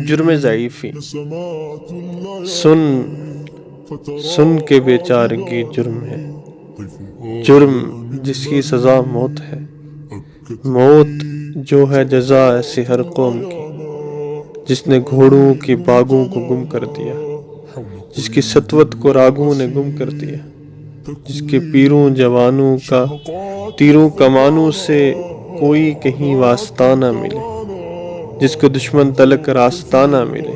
جرم ضعیفی، سن کے بیچارگی جرم ہے، جرم جس کی سزا موت ہے، موت جو ہے جزا ایسی ہر قوم کی جس نے گھوڑوں کی باغوں کو گم کر دیا، جس کی سطوت کو راگوں نے گم کر دیا، جس کے پیروں جوانوں کا تیروں کمانوں سے کوئی کہیں واسطہ نہ ملے، جس کو دشمن تلک راستہ نہ ملے۔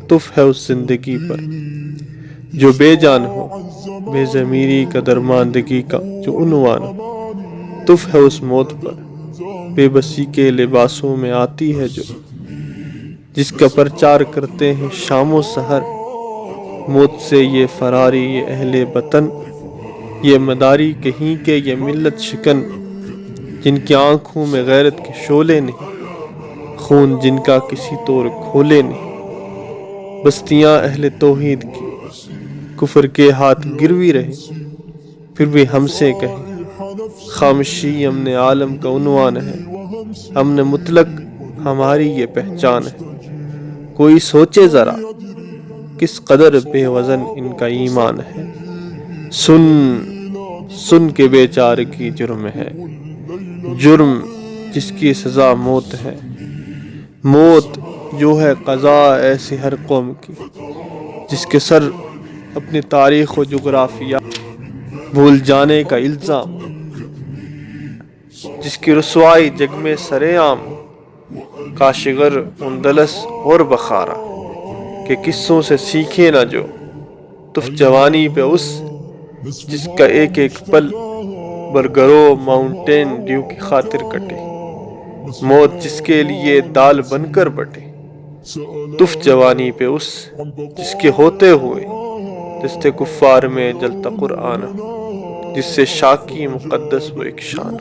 تف ہے اس زندگی پر جو بے جان ہو، بے ضمیری کا درماندگی کا جو عنوان ہو۔ تف ہے اس موت پر بے بسی کے لباسوں میں آتی ہے جو، جس کا پرچار کرتے ہیں شام و سحر۔ موت سے یہ فراری یہ اہل وطن، یہ مداری کہیں کے یہ ملت شکن، جن کی آنکھوں میں غیرت کے شعلے نہیں، خون جن کا کسی طور کھولے نہیں۔ بستیاں اہل توحید کی کفر کے ہاتھ گروی رہے، پھر بھی ہم سے کہیں خاموشی امن عالم کا عنوان ہے، امن مطلق ہماری یہ پہچان ہے۔ کوئی سوچے ذرا کس قدر بے وزن ان کا ایمان ہے، سن کے بیچارگی جرم ہے، جرم جس کی سزا موت ہے، موت جو ہے قضا ایسی ہر قوم کی جس کے سر اپنی تاریخ و جغرافیہ بھول جانے کا الزام، جس کی رسوائی جگ میں سرے عام، کاشغر اندلس اور بخارا کے قصوں سے سیکھے نہ جو۔ تف جوانی پہ اس جس کا ایک ایک پل برگرو ماؤنٹین ڈیو کی خاطر کٹے، موت جس کے لیے دال بن کر بٹے۔ تف جوانی پہ اس جس کے ہوتے ہوئے دستے کفار میں جلتا قرآن، جس سے شاکی مقدس و ایک شان۔